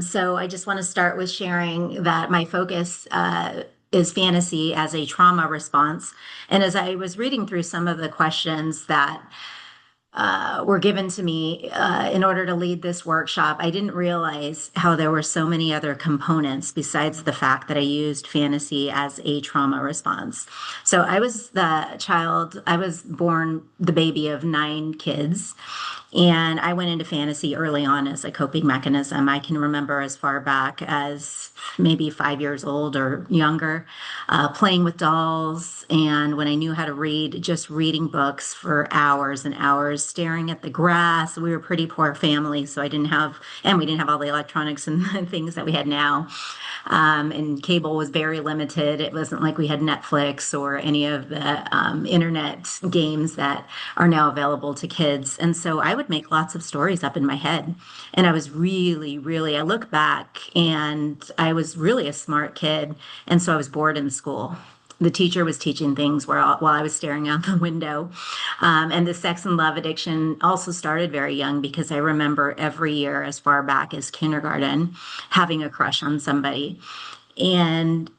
So I just want to start with sharing that my focus is fantasy as a trauma response. And as I was reading through some of the questions that were given to me in order to lead this workshop, I didn't realize how there were so many other components besides the fact that I used fantasy as a trauma response. So I was born the baby of nine kids. And I went into fantasy early on as a coping mechanism. I can remember as far back as maybe 5 years old or younger, playing with dolls. And when I knew how to read, just reading books for hours and hours, staring at the grass. We were a pretty poor family, so we didn't have all the electronics and things that we had now. And cable was very limited. It wasn't like we had Netflix or any of the internet games that are now available to kids. And so I would make lots of stories up in my head. And I was I look back and I was really a smart kid. And so I was bored in school. The teacher was teaching things while I was staring out the window. And the sex and love addiction also started very young because I remember every year, as far back as kindergarten, having a crush on somebody. And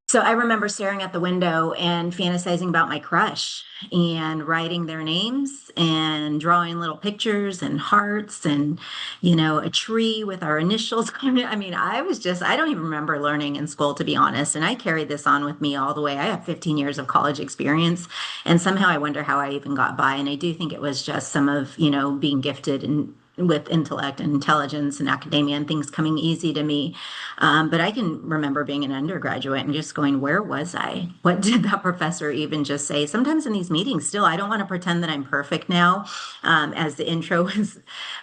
so I remember staring at the window and fantasizing about my crush and writing their names and drawing little pictures and hearts and, a tree with our initials. I don't even remember learning in school, to be honest. And I carried this on with me all the way. I have 15 years of college experience. And somehow I wonder how I even got by. And I do think it was just some of, being gifted and with intellect and intelligence and academia and things coming easy to me. But I can remember being an undergraduate and just going, where was I? What did that professor even just say? Sometimes in these meetings, still, I don't want to pretend that I'm perfect now. As the intro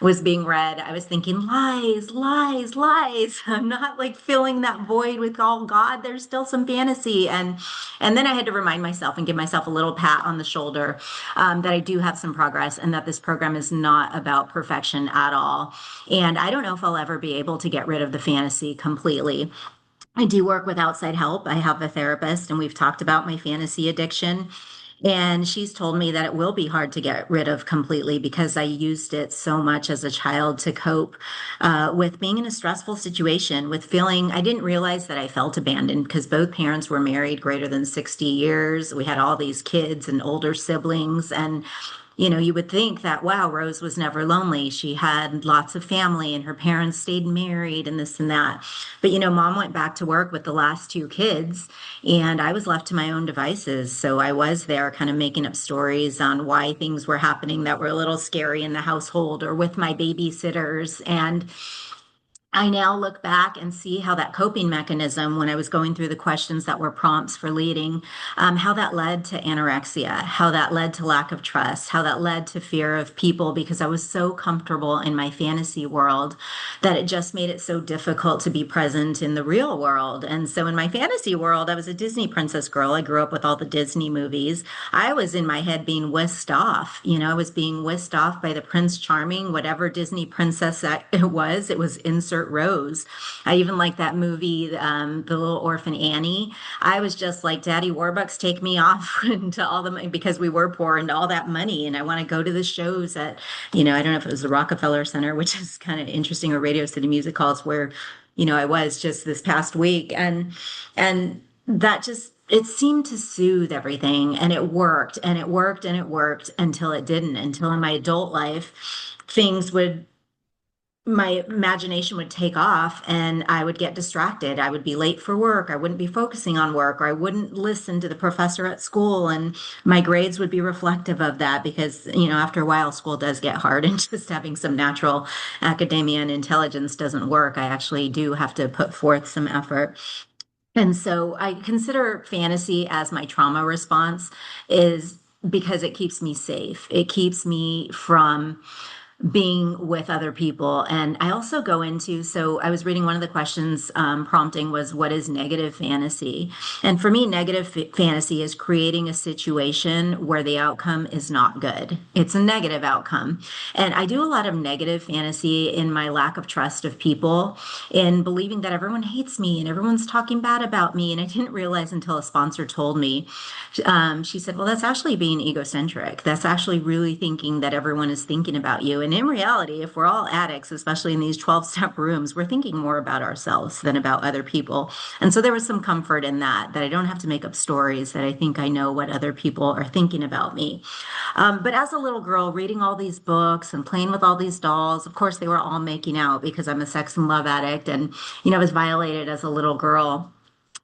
was being read, I was thinking, lies, lies, lies. I'm not like filling that void with all God. There's still some fantasy, and then I had to remind myself and give myself a little pat on the shoulder that I do have some progress and that this program is not about perfection at all. And I don't know if I'll ever be able to get rid of the fantasy completely. I do work with outside help. I have a therapist, and we've talked about my fantasy addiction. And she's told me that it will be hard to get rid of completely because I used it so much as a child to cope with being in a stressful situation, with feeling I didn't realize that I felt abandoned because both parents were married greater than 60 years. We had all these kids and older siblings. And you would think that, wow, Rose was never lonely. She had lots of family and her parents stayed married and this and that. But, mom went back to work with the last two kids and I was left to my own devices. So I was there kind of making up stories on why things were happening that were a little scary in the household or with my babysitters. And I now look back and see how that coping mechanism, when I was going through the questions that were prompts for leading, how that led to anorexia, how that led to lack of trust, how that led to fear of people because I was so comfortable in my fantasy world that it just made it so difficult to be present in the real world. And so in my fantasy world, I was a Disney princess girl. I grew up with all the Disney movies. I was in my head being whisked off. I was being whisked off by the Prince Charming, whatever Disney princess that it was insert Rose. I even like that movie, The Little Orphan Annie. I was just like, Daddy Warbucks, take me off into all the because we were poor and all that money. And I want to go to the shows at, I don't know if it was the Rockefeller Center, which is kind of interesting, or Radio City Music Halls, where, I was just this past week. And that just, it seemed to soothe everything and it worked and it worked and it worked until it didn't, until in my adult life, things would my imagination would take off and I would get distracted. I would be late for work. I wouldn't be focusing on work, or I wouldn't listen to the professor at school. And my grades would be reflective of that because, after a while, school does get hard and just having some natural academia and intelligence doesn't work. I actually do have to put forth some effort. And so I consider fantasy as my trauma response is because it keeps me safe. It keeps me from being with other people. And I also go into, so I was reading one of the questions prompting was, what is negative fantasy? And for me, negative fantasy is creating a situation where the outcome is not good. It's a negative outcome. And I do a lot of negative fantasy in my lack of trust of people, in believing that everyone hates me and everyone's talking bad about me. And I didn't realize until a sponsor told me, she said, well, that's actually being egocentric. That's actually really thinking that everyone is thinking about you. And in reality, if we're all addicts, especially in these 12-step rooms, we're thinking more about ourselves than about other people. And so there was some comfort in that, that I don't have to make up stories, that I think I know what other people are thinking about me. But as a little girl, reading all these books and playing with all these dolls, of course, they were all making out because I'm a sex and love addict. And, I was violated as a little girl.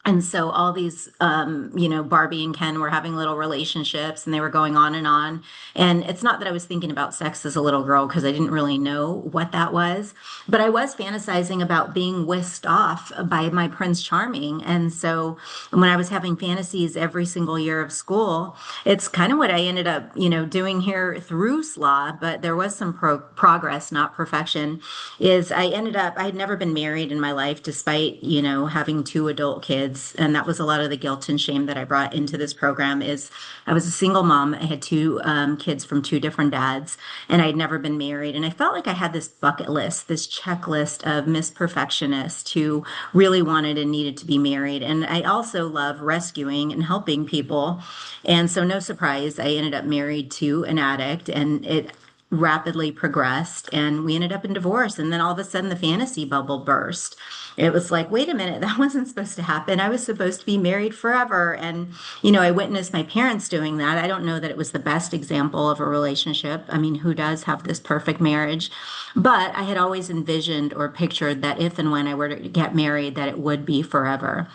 And so all these, Barbie and Ken were having little relationships and they were going on and on. And it's not that I was thinking about sex as a little girl because I didn't really know what that was, but I was fantasizing about being whisked off by my Prince Charming. And so when I was having fantasies every single year of school, it's kind of what I ended up, doing here through SLA, but there was some progress, not perfection. Is I had never been married in my life despite, having two adult kids. And that was a lot of the guilt and shame that I brought into this program is I was a single mom. I had two kids from two different dads, and I'd never been married. And I felt like I had this bucket list, this checklist of Miss Perfectionist who really wanted and needed to be married. And I also love rescuing and helping people. And so, no surprise, I ended up married to an addict, and it rapidly progressed and we ended up in divorce. And then all of a sudden, the fantasy bubble burst. It was like, wait a minute, that wasn't supposed to happen. I was supposed to be married forever. And, I witnessed my parents doing that. I don't know that it was the best example of a relationship. I mean, who does have this perfect marriage? But I had always envisioned or pictured that if and when I were to get married, that it would be forever.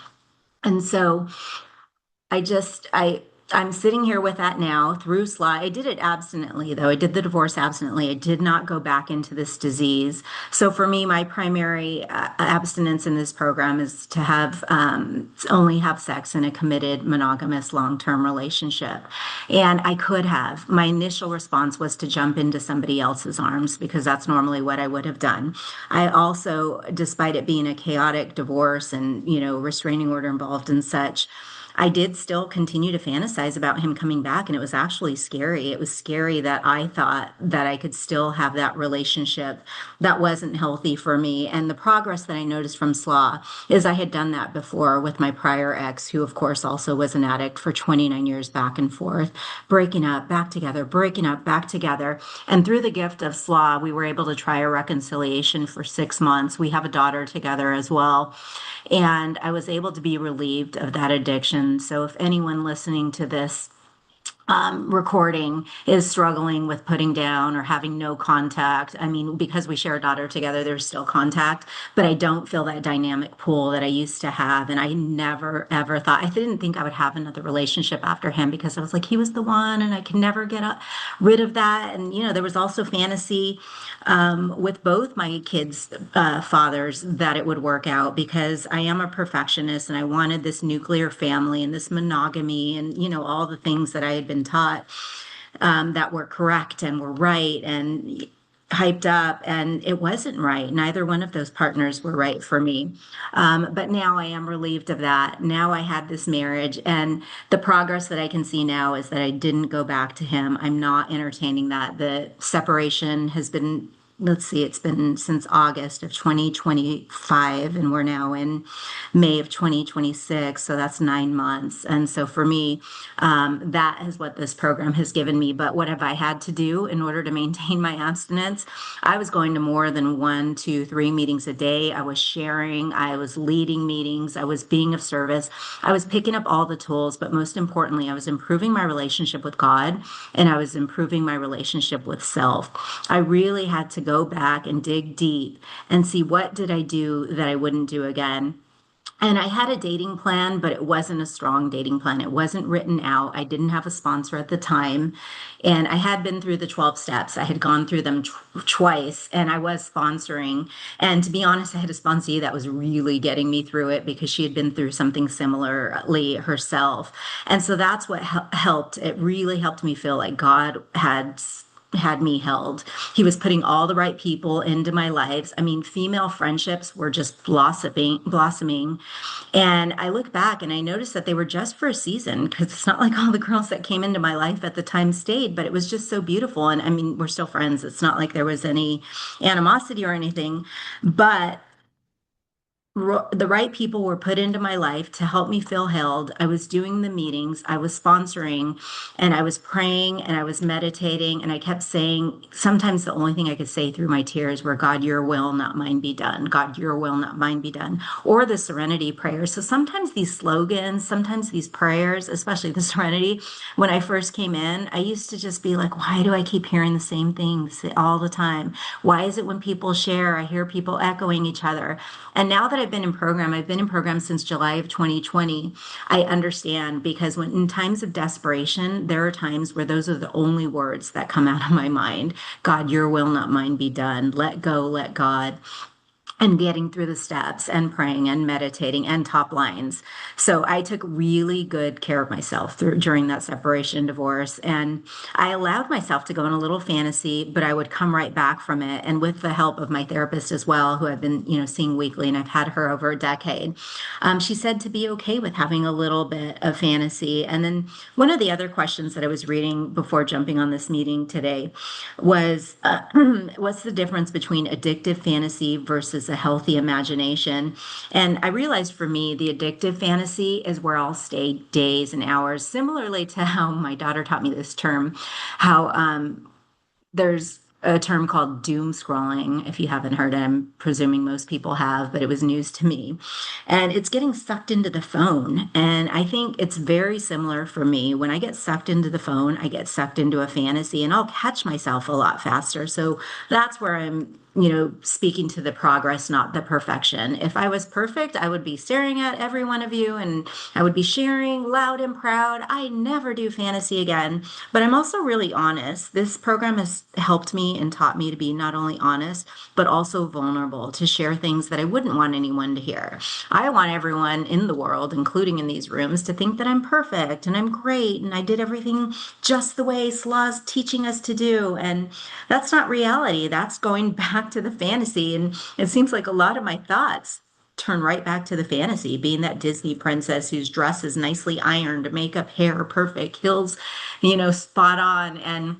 And so I just, I'm sitting here with that now through SLA. I did it abstinently, though. I did the divorce abstinently. I did not go back into this disease. So for me, my primary abstinence in this program is to have only have sex in a committed, monogamous, long-term relationship. And I could have. My initial response was to jump into somebody else's arms because that's normally what I would have done. I also, despite it being a chaotic divorce and, restraining order involved and such, I did still continue to fantasize about him coming back, and it was actually scary. It was scary that I thought that I could still have that relationship that wasn't healthy for me. And the progress that I noticed from SLA is I had done that before with my prior ex, who, of course, also was an addict for 29 years back and forth, breaking up, back together, breaking up, back together. And through the gift of SLA, we were able to try a reconciliation for 6 months. We have a daughter together as well. And I was able to be relieved of that addiction. So if anyone listening to this recording is struggling with putting down or having no contact. I mean, because we share a daughter together, there's still contact, but I don't feel that dynamic pull that I used to have. And I never, ever thought, I didn't think I would have another relationship after him because I was like, he was the one and I could never get rid of that. And, there was also fantasy with both my kids' fathers that it would work out because I am a perfectionist and I wanted this nuclear family and this monogamy and, all the things that I had been taught that were correct and were right and hyped up, and it wasn't right. Neither one of those partners were right for me. But now I am relieved of that. Now I had this marriage, and the progress that I can see now is that I didn't go back to him. I'm not entertaining that. The separation has been, let's see, it's been since August of 2025, and we're now in May of 2026. So that's 9 months. And so for me, that is what this program has given me. But what have I had to do in order to maintain my abstinence? I was going to more than 1, 2, 3 meetings a day. I was sharing, I was leading meetings, I was being of service, I was picking up all the tools. But most importantly, I was improving my relationship with God and I was improving my relationship with self. I really had to go back and dig deep and see what did I do that I wouldn't do again. And I had a dating plan, but it wasn't a strong dating plan. It wasn't written out. I didn't have a sponsor at the time. And I had been through the 12 steps. I had gone through them twice and I was sponsoring. And to be honest, I had a sponsee that was really getting me through it because she had been through something similarly herself. And so that's what helped. It really helped me feel like God had me held. He was putting all the right people into my lives. I mean, female friendships were just blossoming. And I look back and I noticed that they were just for a season because it's not like all the girls that came into my life at the time stayed, but it was just so beautiful. And I mean, we're still friends. It's not like there was any animosity or anything, but the right people were put into my life to help me feel held. I was doing the meetings, I was sponsoring, and I was praying and I was meditating. And I kept saying, sometimes the only thing I could say through my tears were, God, your will, not mine be done. God, your will, not mine be done. Or the serenity prayer. So sometimes these slogans, sometimes these prayers, especially the serenity, when I first came in, I used to just be like, why do I keep hearing the same things all the time? Why is it when people share, I hear people echoing each other? And now that I've been in program since July of 2020. I understand because when in times of desperation, there are times where those are the only words that come out of my mind. God, your will, not mine be done. Let go, let God, and getting through the steps and praying and meditating and top lines. So I took really good care of myself through during that separation and divorce. And I allowed myself to go in a little fantasy, but I would come right back from it. And with the help of my therapist as well, who I've been, seeing weekly, and I've had her over a decade, she said to be okay with having a little bit of fantasy. And then one of the other questions that I was reading before jumping on this meeting today was what's the difference between addictive fantasy versus a healthy imagination? And I realized for me, the addictive fantasy is where I'll stay days and hours, similarly to how my daughter taught me this term, how there's a term called doom scrolling. If you haven't heard it, I'm presuming most people have, but it was news to me. And it's getting sucked into the phone. And I think it's very similar for me. When I get sucked into the phone, I get sucked into a fantasy and I'll catch myself a lot faster. So that's where I'm, speaking to the progress, not the perfection. If I was perfect, I would be staring at every one of you and I would be sharing loud and proud. I never do fantasy again. But I'm also really honest. This program has helped me and taught me to be not only honest, but also vulnerable, to share things that I wouldn't want anyone to hear. I want everyone in the world, including in these rooms, to think that I'm perfect and I'm great and I did everything just the way S.L.A.A.'s teaching us to do. And that's not reality. That's going back to the fantasy. And it seems like a lot of my thoughts turn right back to the fantasy, being that Disney princess whose dress is nicely ironed, makeup, hair perfect, heels, spot on. And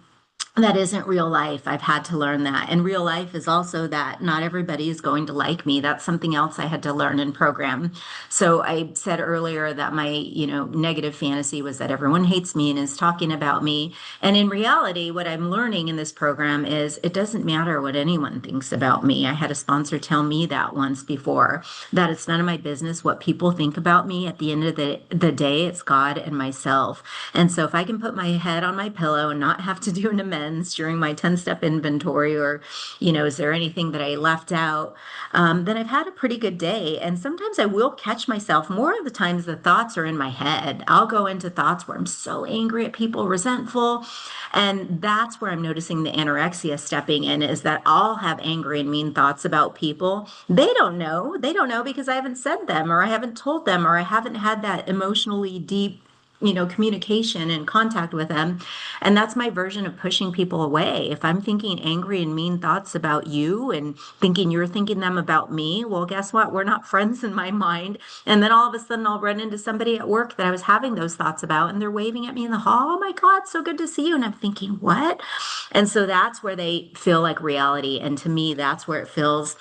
that isn't real life. I've had to learn that. And real life is also that not everybody is going to like me. That's something else I had to learn in program. So I said earlier that my, negative fantasy was that everyone hates me and is talking about me. And in reality, what I'm learning in this program is it doesn't matter what anyone thinks about me. I had a sponsor tell me that once before, that it's none of my business what people think about me. At the end of the day, it's God and myself. And so if I can put my head on my pillow and not have to do an amends during my 10-step inventory, or, is there anything that I left out? Then I've had a pretty good day. And sometimes I will catch myself. More of the times the thoughts are in my head. I'll go into thoughts where I'm so angry at people, resentful. And that's where I'm noticing the anorexia stepping in, is that I'll have angry and mean thoughts about people. They don't know. They don't know because I haven't said them, or I haven't told them, or I haven't had that emotionally deep communication and contact with them. And that's my version of pushing people away. If I'm thinking angry and mean thoughts about you and thinking you're thinking them about me, well, guess what? We're not friends in my mind. And then all of a sudden I'll run into somebody at work that I was having those thoughts about and they're waving at me in the hall. Oh my God, so good to see you. And I'm thinking, what? And so that's where they feel like reality. And to me, that's where it feels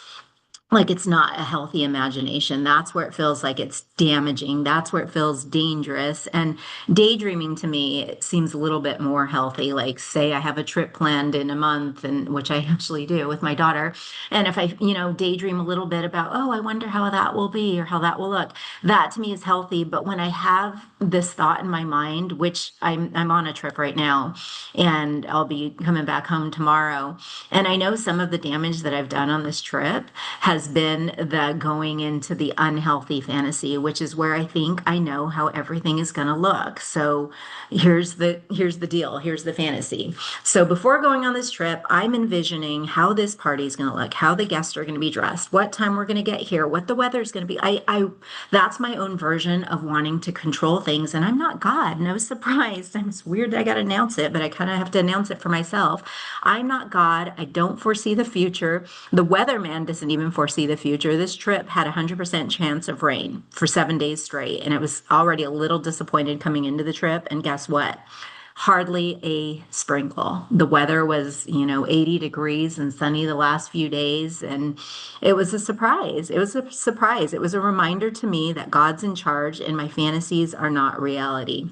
like it's not a healthy imagination. That's where it feels like it's damaging. That's where it feels dangerous. And daydreaming to me, it seems a little bit more healthy. Like, say I have a trip planned in a month, and which I actually do with my daughter. And if I, daydream a little bit about, oh, I wonder how that will be or how that will look, that to me is healthy. But when I have this thought in my mind, which I'm on a trip right now, and I'll be coming back home tomorrow, and I know some of the damage that I've done on this trip has been the going into the unhealthy fantasy, which is where I think I know how everything is going to look. So here's the deal. Here's the fantasy. So before going on this trip, I'm envisioning how this party is going to look, how the guests are going to be dressed, what time we're going to get here, what the weather is going to be. I that's my own version of wanting to control things, and I'm not God. And I was surprised. It's weird that I got to announce it, but I kind of have to announce it for myself. I'm not God. I don't foresee the future. The weatherman doesn't even foresee the future. This trip had a 100% chance of rain for 7 days straight, and it was already a little disappointed coming into the trip. And guess what? hardly a sprinkle. The weather was, 80 degrees and sunny the last few days, and it was a surprise. It was a surprise. It was a reminder to me that God's in charge and my fantasies are not reality.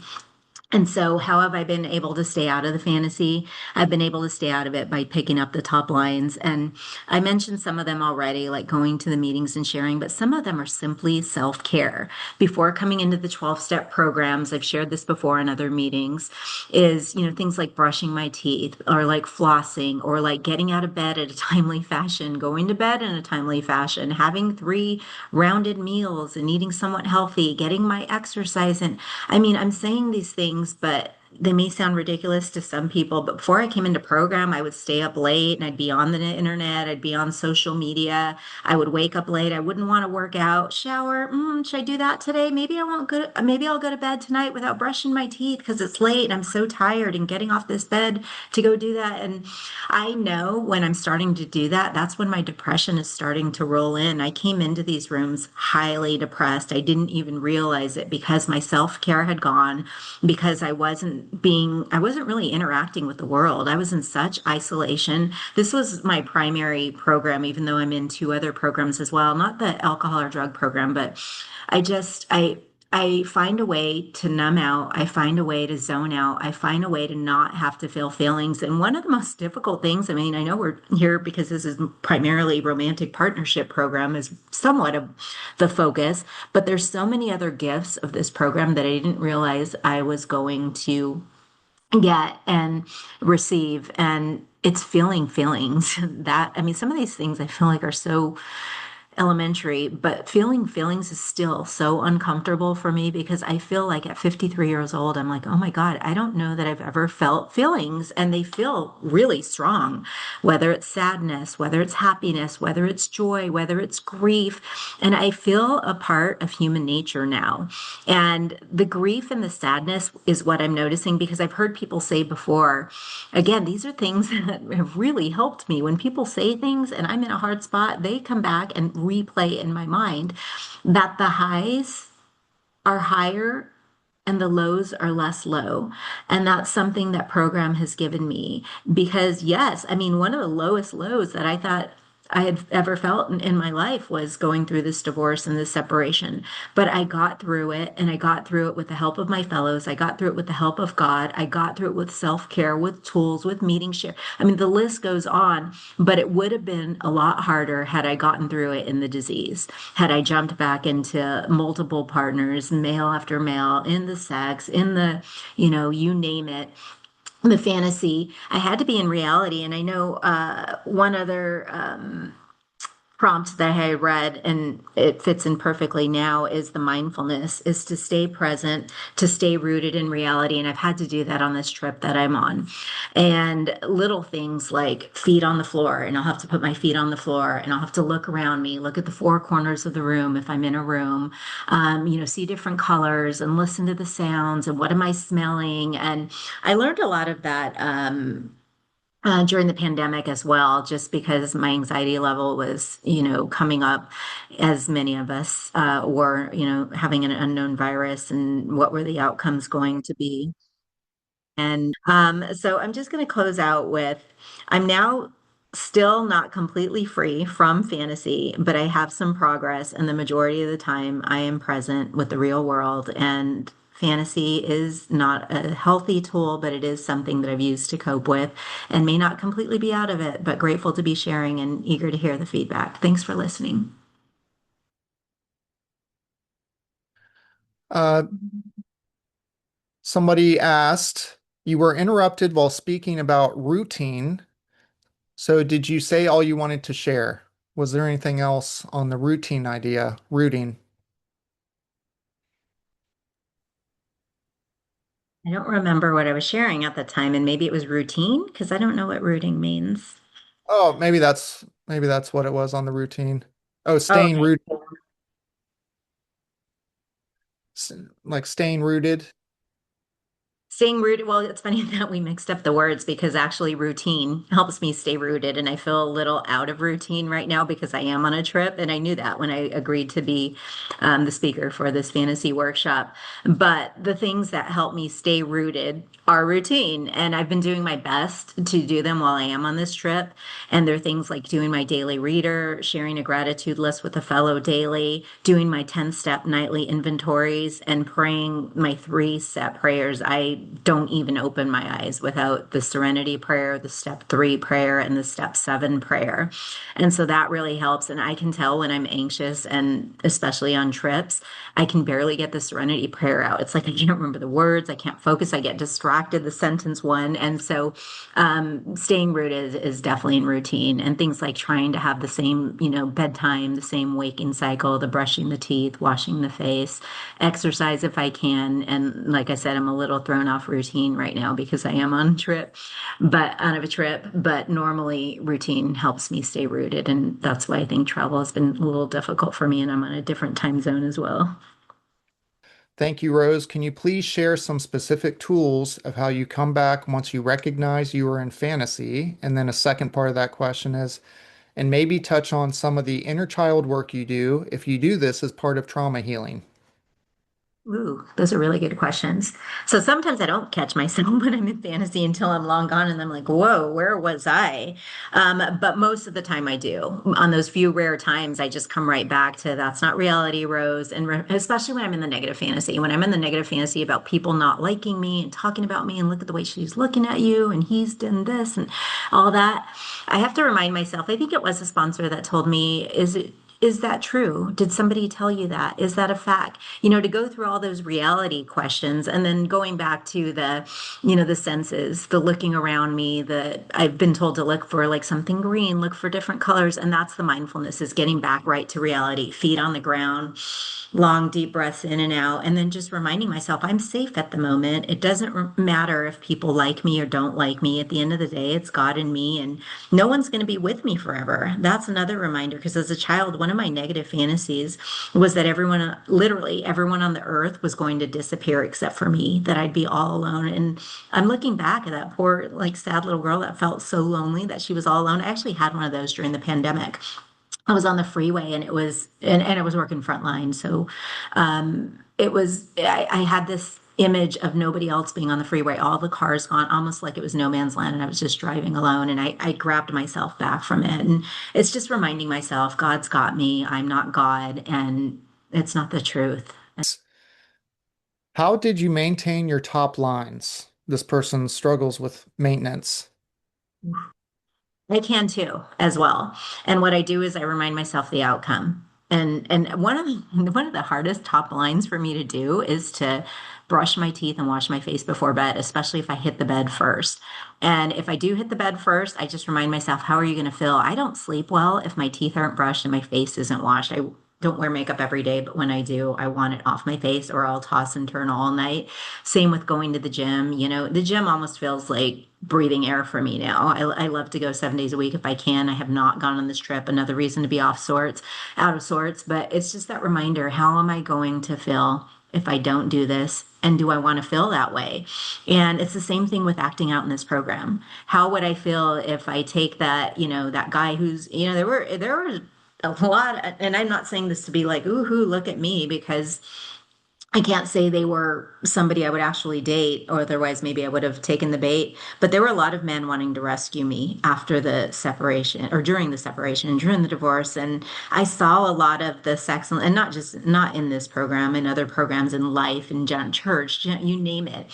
And so, how have I been able to stay out of the fantasy? I've been able to stay out of it by picking up the top lines. And I mentioned some of them already, like going to the meetings and sharing, but some of them are simply self care. Before coming into the 12-step programs, I've shared this before in other meetings, is, things like brushing my teeth or like flossing or like getting out of bed at a timely fashion, going to bed in a timely fashion, having three rounded meals and eating somewhat healthy, getting my exercise in. I mean, I'm saying these things, but they may sound ridiculous to some people. But before I came into program, I would stay up late and I'd be on the internet, I'd be on social media. I would wake up late. I wouldn't want to work out, shower. Should I do that today? Maybe I won't go. Maybe I'll go to bed tonight without brushing my teeth because it's late and I'm so tired and getting off this bed to go do that. And I know when I'm starting to do that, that's when my depression is starting to roll in. I came into these rooms highly depressed. I didn't even realize it because my self-care had gone, because I wasn't really interacting with the world. I was in such isolation. This was my primary program, even though I'm in two other programs as well, not the alcohol or drug program, but I just, I find a way to numb out. I find a way to zone out. I find a way to not have to feel feelings. And one of the most difficult things, I mean, I know we're here because this is primarily romantic partnership program is somewhat of the focus, but there's so many other gifts of this program that I didn't realize I was going to get and receive. And it's feeling feelings that, I mean, some of these things I feel like are so elementary, but feeling feelings is still so uncomfortable for me because I feel like at 53 years old, I'm like, oh my God, I don't know that I've ever felt feelings, and they feel really strong, whether it's sadness, whether it's happiness, whether it's joy, whether it's grief. And I feel a part of human nature now. And the grief and the sadness is what I'm noticing because I've heard people say before, again, these are things that have really helped me. When people say things and I'm in a hard spot, they come back and replay in my mind that the highs are higher and the lows are less low. And that's something that program has given me because yes, I mean, one of the lowest lows that I thought I had ever felt in my life was going through this divorce and this separation. But I got through it, and I got through it with the help of my fellows. I got through it with the help of God. I got through it with self-care, with tools, with meeting share. I mean, the list goes on, but it would have been a lot harder had I gotten through it in the disease, had I jumped back into multiple partners, male after male, in the sex, in the, you name it, the fantasy. I had to be in reality. And I know one other prompt that I read, and it fits in perfectly now, is the mindfulness, is to stay present, to stay rooted in reality. And I've had to do that on this trip that I'm on. And little things like feet on the floor, and I'll have to put my feet on the floor and I'll have to look around me, look at the four corners of the room if I'm in a room, see different colors and listen to the sounds and what am I smelling. And I learned a lot of that. During the pandemic as well, just because my anxiety level was, coming up, as many of us were, having an unknown virus and what were the outcomes going to be. And so I'm just going to close out with I'm now still not completely free from fantasy, but I have some progress. And the majority of the time, I am present with the real world. And fantasy is not a healthy tool, but it is something that I've used to cope with and may not completely be out of it, but grateful to be sharing and eager to hear the feedback. Thanks for listening. Uh, Somebody asked, you were interrupted while speaking about routine. So did you say all you wanted to share? Was there anything else on the routine idea, rooting? I don't remember what I was sharing at the time, and maybe it was routine because I don't know what rooting means. Oh, maybe that's what it was on the routine. Oh, Oh, staying root, like staying rooted. Staying rooted, well, it's funny that we mixed up the words because actually routine helps me stay rooted. And I feel a little out of routine right now because I am on a trip. And I knew that when I agreed to be the speaker for this fantasy workshop. But the things that help me stay rooted are routine. And I've been doing my best to do them while I am on this trip. And they're things like doing my daily reader, sharing a gratitude list with a fellow daily, doing my 10-step nightly inventories, and praying my three-step prayers. I don't even open my eyes without the serenity prayer, the step 3 prayer, and the step 7 prayer. And so that really helps. And I can tell when I'm anxious, and especially on trips, I can barely get the serenity prayer out. It's like I can't remember the words, I can't focus, I get distracted, the sentence one. And so staying rooted is definitely in routine, and things like trying to have the same, bedtime, the same waking cycle, the brushing the teeth, washing the face, exercise if I can. And like I said, I'm a little thrown off routine right now because I am on a trip, but normally routine helps me stay rooted. And that's why I think travel has been a little difficult for me, and I'm on a different time zone as well. Thank you, Rose. Can you please share some specific tools of how you come back once you recognize you are in fantasy? And then a second part of that question is, and maybe touch on some of the inner child work you do if you do this as part of trauma healing. Ooh, those are really good questions. So sometimes I don't catch myself when I'm in fantasy until I'm long gone and I'm like, whoa, where was I? But most of the time I do. On those few rare times, I just come right back to that's not reality, Rose. And especially when I'm in the negative fantasy, when I'm in the negative fantasy about people not liking me and talking about me and look at the way she's looking at you and he's done this and all that, I have to remind myself, I think it was a sponsor that told me, is that true? Did somebody tell you that? Is that a fact? To go through all those reality questions and then going back to the senses, the looking around me, the I've been told to look for like something green, look for different colors. And that's the mindfulness, is getting back right to reality, feet on the ground, long, deep breaths in and out. And then just reminding myself I'm safe at the moment. It doesn't matter if people like me or don't like me. At the end of the day, it's God and me, and no one's going to be with me forever. That's another reminder, because as a child, one of my negative fantasies was that everyone, literally everyone on the earth, was going to disappear except for me, that I'd be all alone. And I'm looking back at that poor, like, sad little girl that felt so lonely that she was all alone. I actually had one of those during the pandemic. I was on the freeway, and and it was working frontline. So I had this image of nobody else being on the freeway, all the cars gone, almost like it was no man's land, and I was just driving alone. And I grabbed myself back from it. And it's just reminding myself, God's got me, I'm not God, and it's not the truth. How did you maintain your top lines? This person struggles with maintenance. I can too, as well. And what I do is I remind myself the outcome. And one of the hardest top lines for me to do is to brush my teeth and wash my face before bed, especially if I hit the bed first. And if I do hit the bed first, I just remind myself, how are you going to feel? I don't sleep well if my teeth aren't brushed and my face isn't washed. I don't wear makeup every day, but when I do, I want it off my face or I'll toss and turn all night. Same with going to the gym. The gym almost feels like breathing air for me now. I love to go 7 days a week if I can. I have not gone on this trip. Another reason to be out of sorts. But it's just that reminder, how am I going to feel if I don't do this? And do I want to feel that way? And it's the same thing with acting out in this program. How would I feel if I take that guy who's, there were a lot, and I'm not saying this to be like, ooh, look at me, because I can't say they were somebody I would actually date, or otherwise maybe I would have taken the bait. But there were a lot of men wanting to rescue me after the separation, or during the separation and during the divorce. And I saw a lot of the sex, and not in this program, in other programs in life, in church, you name it.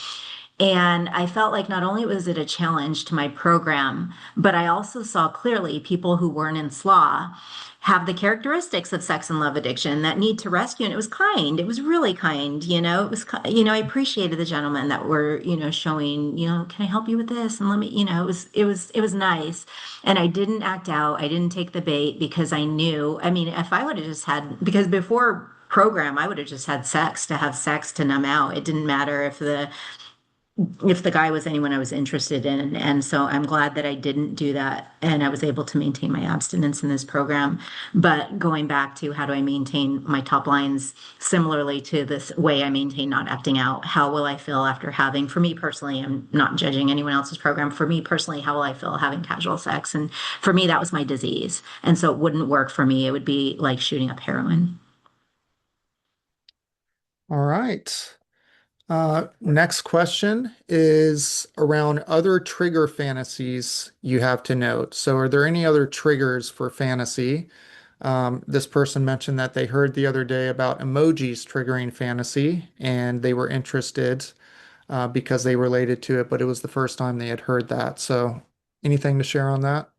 And I felt like not only was it a challenge to my program, but I also saw clearly people who weren't in S.L.A.A. have the characteristics of sex and love addiction that need to rescue. And it was kind. It was really kind. I appreciated the gentlemen that were, showing, can I help you with this? And let me, it was nice. And I didn't act out. I didn't take the bait because I knew, I mean, if I would have just had, because before program, I would have just had sex to have sex to numb out. It didn't matter if if the guy was anyone I was interested in. And so I'm glad that I didn't do that and I was able to maintain my abstinence in this program. But going back to how do I maintain my top lines similarly to this way I maintain not acting out, how will I feel after having, for me personally, I'm not judging anyone else's program. For me personally, how will I feel having casual sex? And for me, that was my disease. And so it wouldn't work for me. It would be like shooting up heroin. All right. Next question is around other trigger fantasies you have to note. So, are there any other triggers for fantasy? This person mentioned that they heard the other day about emojis triggering fantasy, and they were interested because they related to it, but it was the first time they had heard that. So, anything to share on that?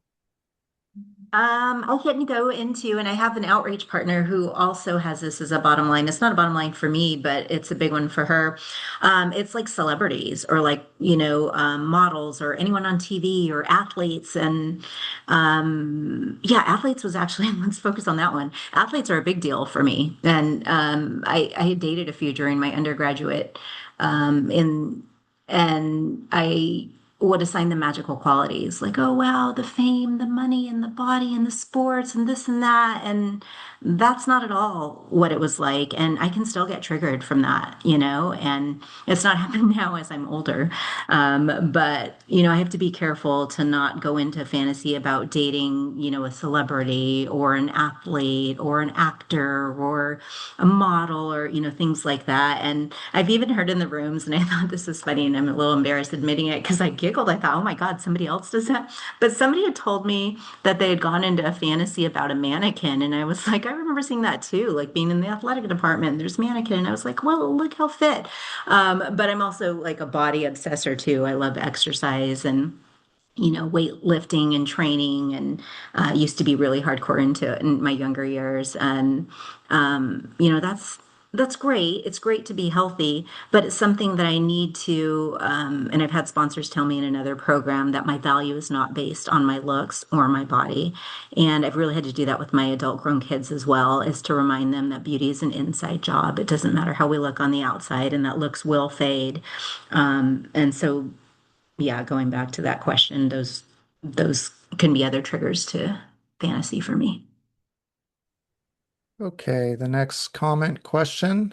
I can go into, and I have an outreach partner who also has this as a bottom line. It's not a bottom line for me, but it's a big one for her. It's like celebrities or like, models or anyone on TV or athletes. And yeah, athletes was actually, let's focus on that one. Athletes are a big deal for me. And I had dated a few during my undergraduate in and I would assign them magical qualities like, oh, wow, the fame, the money, and the body, and the sports, and this and that. And that's not at all what it was like. And I can still get triggered from that, and it's not happening now as I'm older. But, I have to be careful to not go into fantasy about dating, a celebrity or an athlete or an actor or a model or things like that. And I've even heard in the rooms, and I thought this was funny, and I'm a little embarrassed admitting it because I giggled. I thought, oh my God, somebody else does that. But somebody had told me that they had gone into a fantasy about a mannequin, and I was like, I remember seeing that too, like being in the athletic department. There's mannequin, and I was like, well, look how fit. But I'm also like a body obsessor too. I love exercise and weightlifting and training, and used to be really hardcore into it in my younger years. And that's great. It's great to be healthy, but it's something that I need to. And I've had sponsors tell me in another program that my value is not based on my looks or my body, and I've really had to do that with my adult grown kids as well, is to remind them that beauty is an inside job. It doesn't matter how we look on the outside, and that looks will fade. And so yeah, going back to that question, those can be other triggers to fantasy for me. Okay, the next comment question.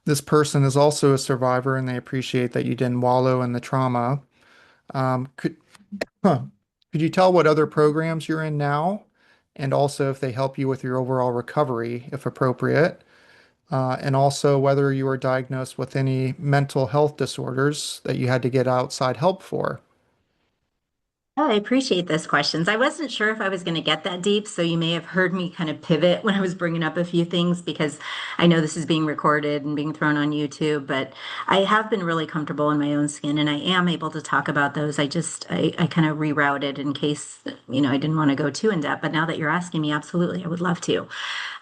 This person is also a survivor and they appreciate that you didn't wallow in the trauma. Um, could, huh, could you tell what other programs you're in now? And also if they help you with your overall recovery, if appropriate. And also whether you were diagnosed with any mental health disorders that you had to get outside help for. Oh, I appreciate those questions. I wasn't sure if I was going to get that deep, so you may have heard me kind of pivot when I was bringing up a few things because I know this is being recorded and being thrown on YouTube, but I have been really comfortable in my own skin and I am able to talk about those. I kind of rerouted in case, I didn't want to go too in depth, but now that you're asking me, absolutely, I would love to.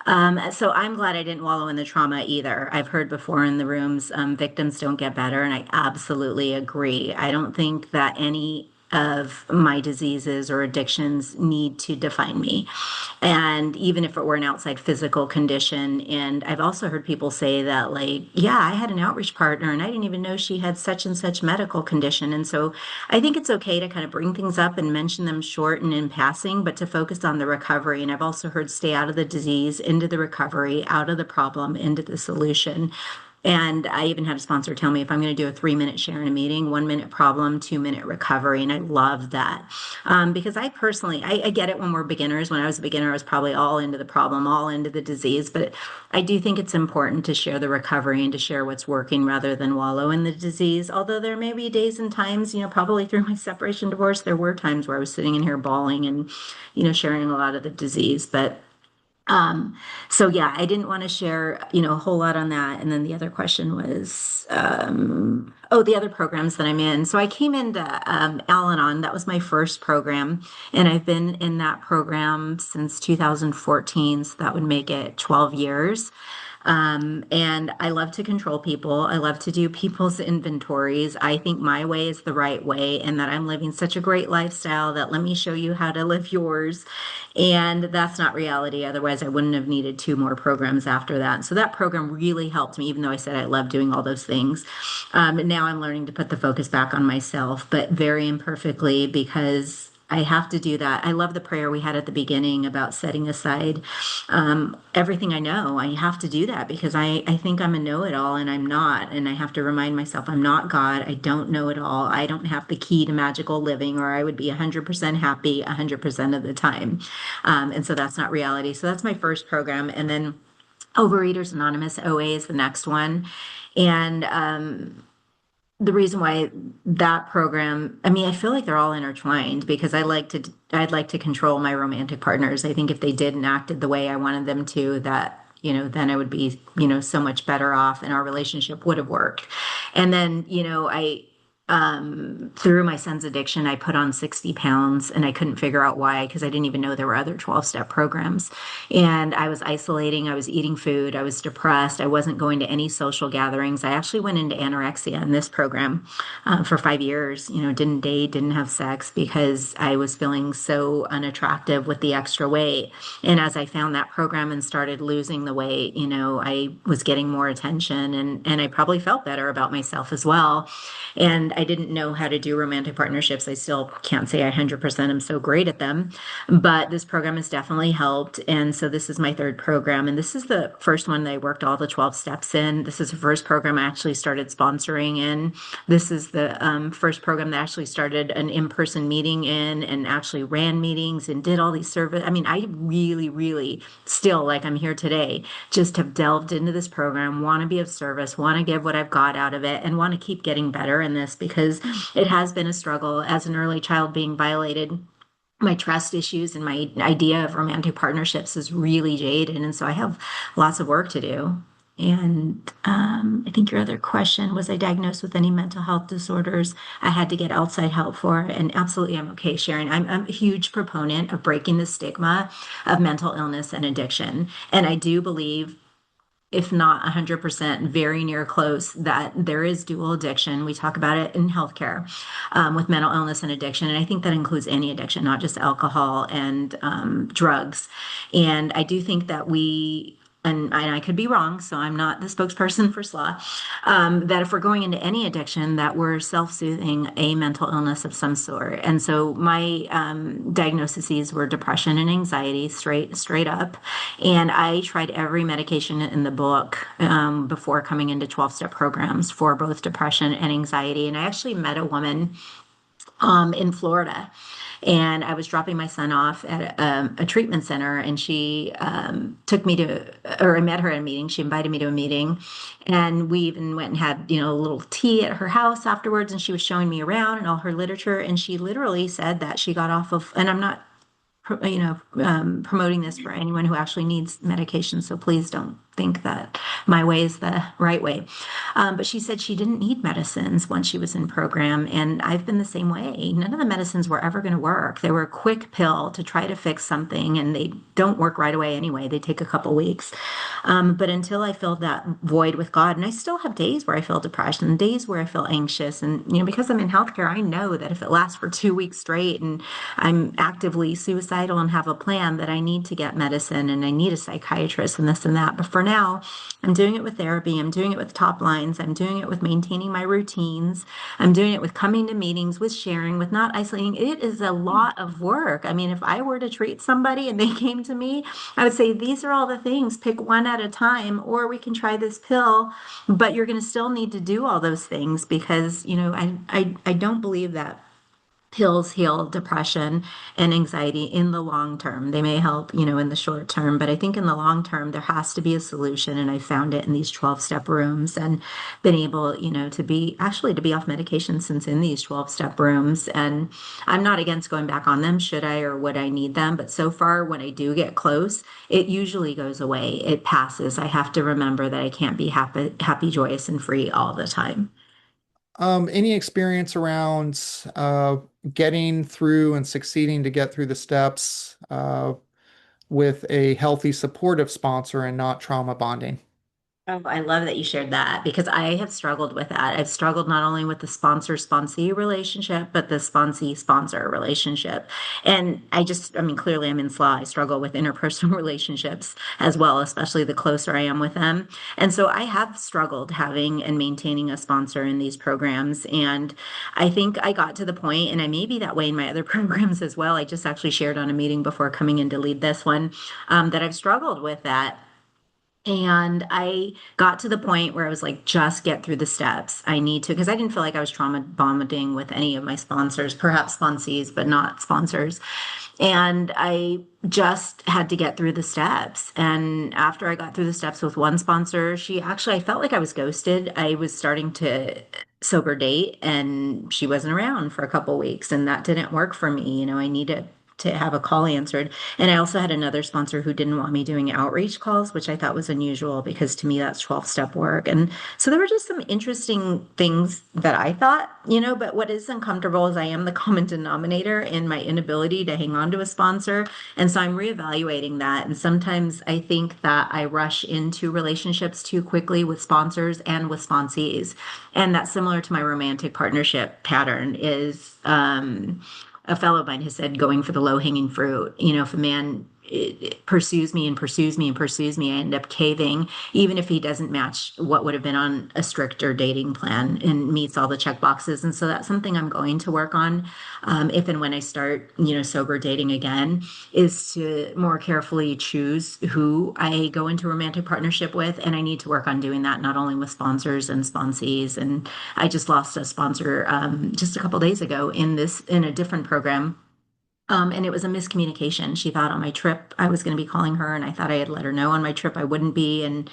So I'm glad I didn't wallow in the trauma either. I've heard before in the rooms, victims don't get better, and I absolutely agree. I don't think that any of my diseases or addictions need to define me. And even if it were an outside physical condition, and I've also heard people say that, like, yeah, I had an outreach partner and I didn't even know she had such and such medical condition. And so I think it's okay to kind of bring things up and mention them short and in passing, but to focus on the recovery. And I've also heard stay out of the disease, into the recovery, out of the problem, into the solution. And I even had a sponsor tell me if I'm going to do a 3-minute share in a meeting, 1 minute problem, 2-minute recovery. And I love that because I personally, I get it when we're beginners. When I was a beginner, I was probably all into the problem, all into the disease. But I do think it's important to share the recovery and to share what's working rather than wallow in the disease. Although there may be days and times, probably through my separation divorce, there were times where I was sitting in here bawling and, sharing a lot of the disease. But um, so yeah, I didn't want to share, a whole lot on that. And then the other question was, oh, the other programs that I'm in. So I came into Al-Anon. That was my first program, and I've been in that program since 2014. So that would make it 12 years. And I love to control people. I love to do people's inventories. I think my way is the right way, and that I'm living such a great lifestyle that let me show you how to live yours. And that's not reality. Otherwise, I wouldn't have needed two more programs after that. So that program really helped me, even though I said I love doing all those things. And now I'm learning to put the focus back on myself, but very imperfectly because I have to do that. I love the prayer we had at the beginning about setting aside everything I know. I have to do that because I think I'm a know-it-all and I'm not. And I have to remind myself I'm not God. I don't know it all. I don't have the key to magical living, or I would be 100% happy 100% of the time. And so that's not reality. So that's my first program. And then Overeaters Anonymous, OA, is the next one. And the reason why that program, I mean, I feel like they're all intertwined because I'd like to control my romantic partners. I think if they did and acted the way I wanted them to, that, then I would be, so much better off and our relationship would have worked. And then, through my son's addiction, I put on 60 pounds and I couldn't figure out why because I didn't even know there were other 12-step programs. And I was isolating, I was eating food, I was depressed, I wasn't going to any social gatherings. I actually went into anorexia in this program for 5 years, didn't date, didn't have sex because I was feeling so unattractive with the extra weight. And as I found that program and started losing the weight, I was getting more attention and I probably felt better about myself as well. And I didn't know how to do romantic partnerships. I still can't say 100% I'm so great at them, but this program has definitely helped. And so this is my third program. And this is the first one that I worked all the 12 steps in. This is the first program I actually started sponsoring in. This is the first program that actually started an in-person meeting in and actually ran meetings and did all these service. I mean, I really, really still, like I'm here today, just have delved into this program, want to be of service, want to give what I've got out of it, and want to keep getting better in this because it has been a struggle as an early child being violated. My trust issues and my idea of romantic partnerships is really jaded. And so I have lots of work to do. And I think your other question was, I diagnosed with any mental health disorders I had to get outside help for? And absolutely, I'm okay, Sharon. I'm a huge proponent of breaking the stigma of mental illness and addiction. And I do believe, if not 100%, very near close, that there is dual addiction. We talk about it in healthcare with mental illness and addiction. And I think that includes any addiction, not just alcohol and drugs. And I do think that and I could be wrong, so I'm not the spokesperson for S.L.A.A., that if we're going into any addiction, that we're self-soothing a mental illness of some sort. And so my diagnoses were depression and anxiety, straight up. And I tried every medication in the book before coming into 12-step programs for both depression and anxiety. And I actually met a woman in Florida. And I was dropping my son off at a treatment center, and she took me or I met her at a meeting. She invited me to a meeting, and we even went and had, a little tea at her house afterwards. And she was showing me around and all her literature. And she literally said that she got off of, and I'm not promoting this for anyone who actually needs medication. So please don't think that my way is the right way. But she said she didn't need medicines once she was in program. And I've been the same way. None of the medicines were ever going to work. They were a quick pill to try to fix something, and they don't work right away anyway. They take a couple weeks. But until I filled that void with God, and I still have days where I feel depression, days where I feel anxious. And, because I'm in healthcare, I know that if it lasts for 2 weeks straight and I'm actively suicidal and have a plan, that I need to get medicine and I need a psychiatrist and this and that. But for now, I'm doing it with therapy. I'm doing it with top lines. I'm doing it with maintaining my routines. I'm doing it with coming to meetings, with sharing, with not isolating. It is a lot of work. I mean, if I were to treat somebody and they came to me, I would say, these are all the things, pick one at a time, or we can try this pill, but you're going to still need to do all those things because, I don't believe that pills heal depression and anxiety in the long term. They may help, in the short term, but I think in the long term, there has to be a solution. And I found it in these 12-step rooms and been able, to be off medication since in these 12-step rooms. And I'm not against going back on them, should I or would I need them? But so far, when I do get close, it usually goes away. It passes. I have to remember that I can't be happy, joyous, and free all the time. Any experience around getting through and succeeding to get through the steps with a healthy supportive sponsor and not trauma bonding? Oh, I love that you shared that because I have struggled with that. I've struggled not only with the sponsor-sponsee relationship, but the sponsee-sponsor relationship. And I mean, clearly I'm in SLA. I struggle with interpersonal relationships as well, especially the closer I am with them. And so I have struggled having and maintaining a sponsor in these programs. And I think I got to the point, and I may be that way in my other programs as well. I just actually shared on a meeting before coming in to lead this one, that I've struggled with that. And I got to the point where I was like, just get through the steps. I need to, because I didn't feel like I was trauma bonding with any of my sponsors, perhaps sponsees, but not sponsors. And I just had to get through the steps. And after I got through the steps with one sponsor, I felt like I was ghosted. I was starting to sober date and she wasn't around for a couple weeks. And that didn't work for me. I needed to have a call answered. And I also had another sponsor who didn't want me doing outreach calls, which I thought was unusual because to me that's 12-step work. And so there were just some interesting things that I thought, but what is uncomfortable is I am the common denominator in my inability to hang on to a sponsor. And so I'm reevaluating that. And sometimes I think that I rush into relationships too quickly with sponsors and with sponsees. And that's similar to my romantic partnership pattern is a fellow of mine has said going for the low hanging fruit. If a man it pursues me and pursues me and pursues me, I end up caving, even if he doesn't match what would have been on a stricter dating plan and meets all the check boxes. And so that's something I'm going to work on, if and when I start, sober dating again, is to more carefully choose who I go into a romantic partnership with. And I need to work on doing that not only with sponsors and sponsees. And I just lost a sponsor just a couple days ago in a different program, and it was a miscommunication. She thought on my trip I was going to be calling her, and I thought I had let her know on my trip I wouldn't be. And,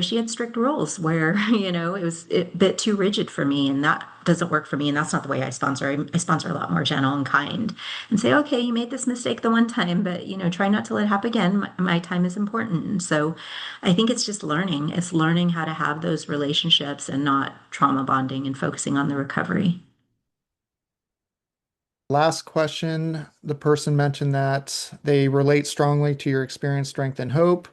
she had strict rules where, it was a bit too rigid for me, and that doesn't work for me. And that's not the way I sponsor. I sponsor a lot more gentle and kind and say, okay, you made this mistake the one time, but, try not to let it happen again. My time is important. And so I think it's just learning. It's learning how to have those relationships and not trauma bonding and focusing on the recovery. Last question. The person mentioned that they relate strongly to your experience, strength, and hope.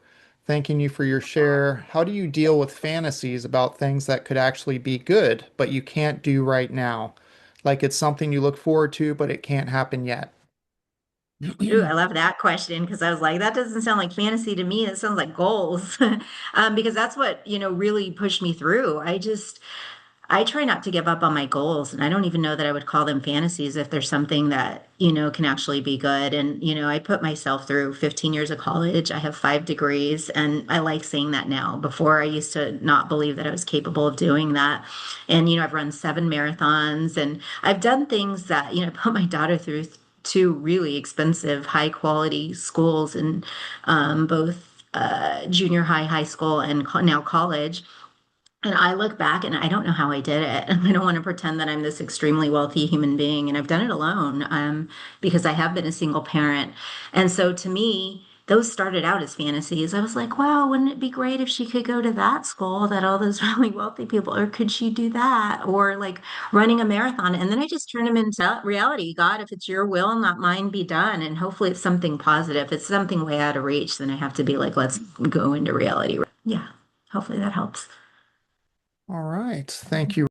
Thanking you for your share. How do you deal with fantasies about things that could actually be good, but you can't do right now? Like it's something you look forward to, but it can't happen yet. Ooh, I love that question because I was like, that doesn't sound like fantasy to me. It sounds like goals. Because that's what, really pushed me through. I try not to give up on my goals, and I don't even know that I would call them fantasies if there's something that, can actually be good. And, I put myself through 15 years of college. I have 5 degrees, and I like saying that now. Before, I used to not believe that I was capable of doing that. And, I've run 7 marathons, and I've done things that, put my daughter through two really expensive, high quality schools in both junior high, high school, and now college. And I look back and I don't know how I did it. And I don't want to pretend that I'm this extremely wealthy human being. And I've done it alone, because I have been a single parent. And so to me, those started out as fantasies. I was like, wow, wouldn't it be great if she could go to that school that all those really wealthy people, or could she do that? Or like running a marathon. And then I just turn them into reality. God, if it's your will, not mine, be done. And hopefully it's something positive. If it's something way out of reach, then I have to be like, let's go into reality. Yeah, hopefully that helps. All right. Thank you.